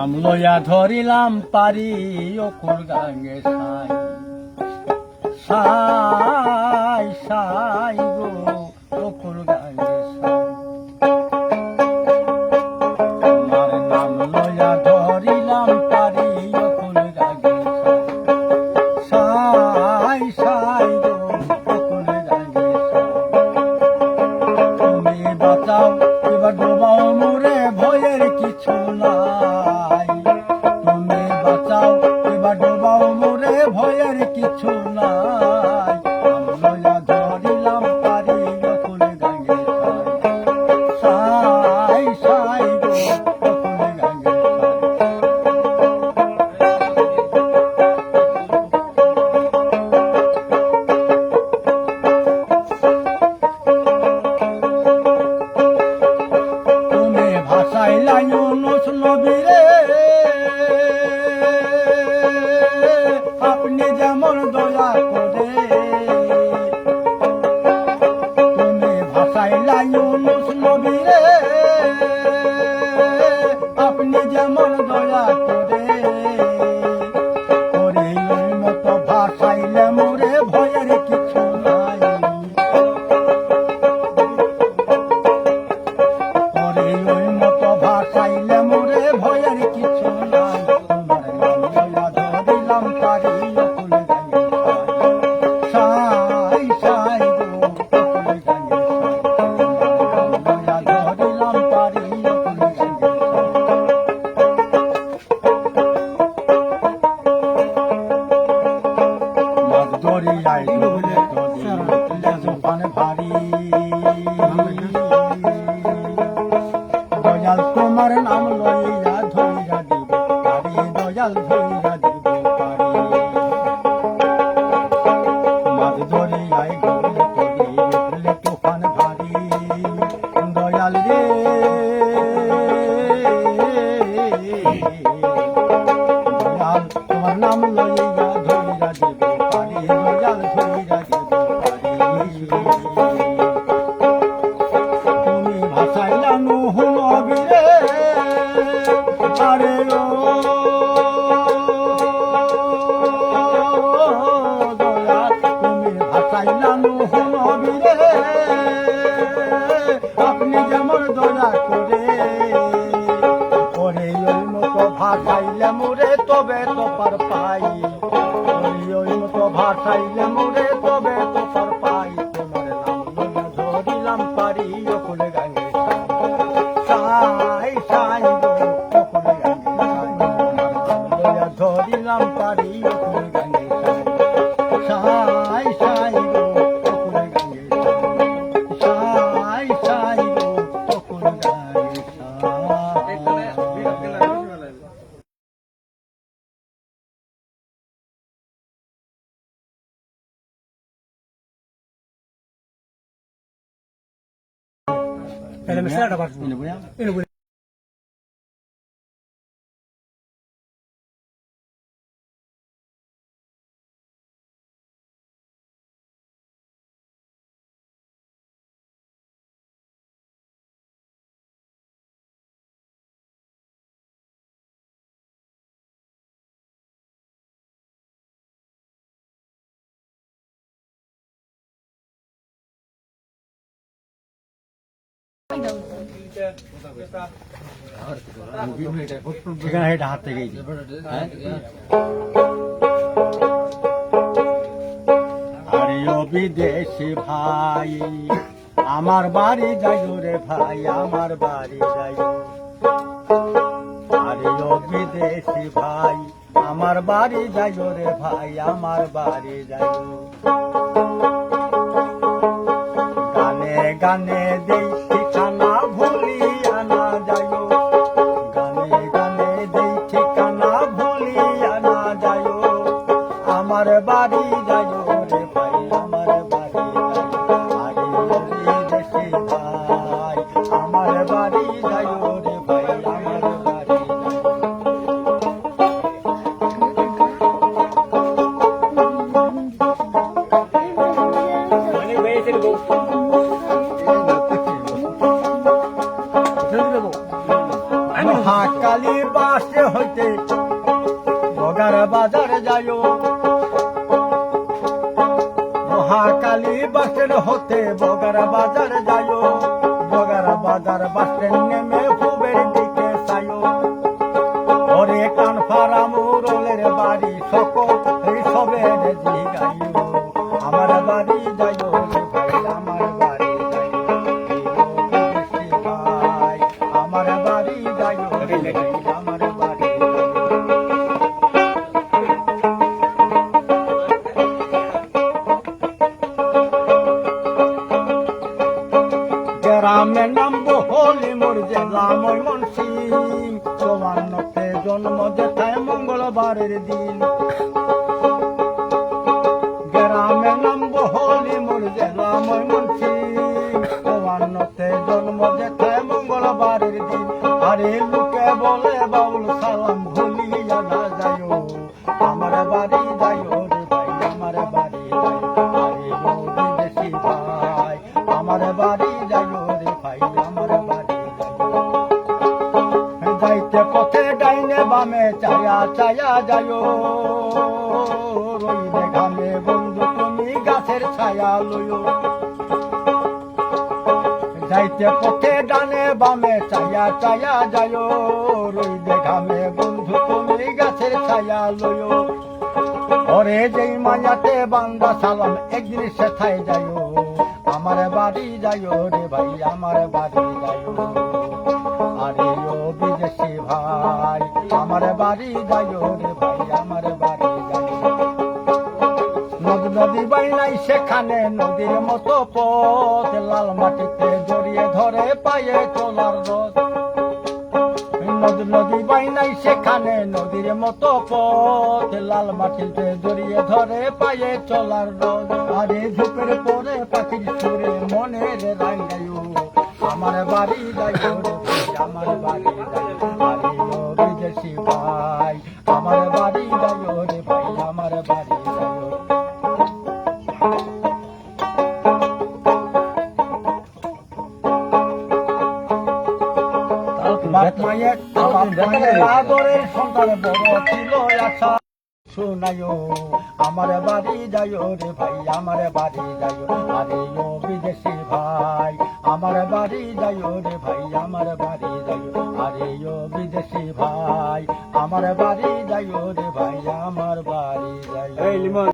নাম লইয়া ধরিলাম পারি অকুল গাঙ্গে সাই সাই সাই গো অকুল গাঙ্গে সাই তোমার নাম লইয়া ধরিলাম পারি অকুল গাঙ্গে সাই সাই গো অকুল গাঙ্গে সাই তুমি বাঁচাও এবার ডোবাও মোরে ভয়ের কিছু নাই তুমি বাঁচাও এবার ডোবাও মোরে ভয়ের কিছু নাই নাম লইয়া ধরিলাম পারি অকুল গাঙ্গে সাই সাই গো অকুল গাঙ্গে তুমি ভাষাইলা ইউনুস নবীরে আপনি যেমন দয়া করে তুমি ভাষাইলা ইউনুস নবীরে আপনি যেমন দয়া করে ওরে ওই মতো ভাষাইলে মোরে ভয়ের কিছু নাই ওরে ওই মতো ভাষাইলে মোরে ভয়ের কিছু নাই তোমার নাম লইয়া ধরিলাম পারি অকুল গাঙ্গে সাই সাই গো অকুল গাঙ্গে সাই তোমার নাম লইয়া ধরিলাম পারি অকুল গাঙ্গে মাছ দরিয়ায় ডুবলে তোরে জোপান ভারী দয়াল তোমার নাম লইয়া ধইরা দিব পারি দয়াল ধইরা দিব পারি মাছ দরিয়ায় ডুবলে তোরে উঠলে তুফান ভারী দয়াল রে দয়াল তোমার নাম লইয়া ধইরা দিব পারি দয়াল ধইরা দিব পারি তুমি ভাষাইলা নুহ নবীরে আরে ও দয়া তুমি ভাষাইলা নুহ নবীরে আপনি যেমন দয়া করে ওরে ওই মতো ভাষাইলে মোরে তবে তো পার পাই ওরে ওই মতো ভাষাইলে মোরে তবে তো পার পাই তোমার নাম লইয়া ধরিলাম পারি অকুল গাঙ্গে সাই সাই গো অকুল গাঙ্গে সাই লইয়া ধরিলাম পারি অকুল গাঙ্গে সাই সাই গো অকুল গাঙ্গে সাই সাই গো অকুল গাঙ্গে Pero me sale a grabar. ঠিকানা এটা হাত থেকেই আরে ও বিদেশি ভাই আমার বাড়ি যাইও রে ভাই আমার বাড়ি যাইও আরে ও বিদেশি ভাই আমার বাড়ি যাইও রে ভাই আমার বাড়ি যাইও গানে গানে দেই ঠিকানা ভুলিয়া না যাইও গানে গানে দেই ঠিকানা ভুলিয়া না যাইও আমার বাড়ি যাইও রে ভাই আমার বাড়ি যাইও আরে ও বিদেশি ভাই আমার বাড়ি যাইও রে ভাই আমার বাড়ি যাইও মহাকালী বাসে হইতে বগার বাজারে যাইও মহাকালী বাসের হতে বগার বাজারে যাইও বগার বাজার বাসে নেমে পূবের দিকে চাইও ওরে কান ফারা মুরলের বাড়ি সকল এই সবে জি গাইও আমার বাড়ি যাইও রে ভাই আমার বাড়ি যাইও বিদেশি ভাই আমার বাড়ি যাইও রে ভাই আমার বাড়ি গ্রামের নাম বহলি মোর জেলা ময়মনসিং চৌয়ান্নতে জন্ম যেথায় মঙ্গলবারের দিন গ্রামের নাম বহলি মোর জেলা ময়মনসিং চৌয়ান্নতে জন্ম যেথায় মঙ্গলবারের দিন আরে লোকে বলে বাউল সালাম ভুলিয়া না যাইও আমার বাড়ি যাইও রে ভাই আমার বাড়ি যাইও আরে ও বিদেশি ভাই আমার বাড়ি যাইও রে ভাই আমার বাড়ি যাইও যাইতে পথে ডাইনে বামে চায়া চায়া যাইও রইবে ঘামে বন্ধু তুমি গাছের ছায়া লইও যাইতে পথে ডানে বামে চায়া চায়া যাইও রইবে ঘামে বন্ধু তুমি গাছের ছায়া লইও ওরে যেই মায়াতে বান্দা সালাম একদিন সেথায় যাইও আমার বাড়ি যাইও রে ভাই আমার বাড়ি যাইও আরে ও বিদেশি ভাই আমার বাড়ি যাইও রে ভাই আমার বাড়ি যাইও নদী বাই নাই সেখানে নদীর মতো পথ লাল মাটিতে জড়িয়ে ধরে পায়ে চলার রথ নদী বাই নাই সেখানে নদীর মতো পথ লাল মাটিতে জড়িয়ে ধরে পায়ে চলার রথ আরে ঝুপের পরে পাখির সুরে মনের রাঙ্গায়ু আমার বাড়ি যাইও রে ভাই আমার বাড়ি যাইও আরে ও বিদেশি ভাই আমার বাড়ি যাইও রে ভাই আমার বাড়ি যাইও বাপ মায়ের আদরের সন্তান বড় ছিল আশা শোনায়ও আমার বাড়ি যাইও রে ভাই আমার বাড়ি যাইও আরে ও বিদেশি ভাই আমার বাড়ি যাইও রে ভাই আমার বাড়ি যাইও আরে ও বিদেশি ভাই আমার বাড়ি যাইও রে ভাই আমার বাড়ি যাইও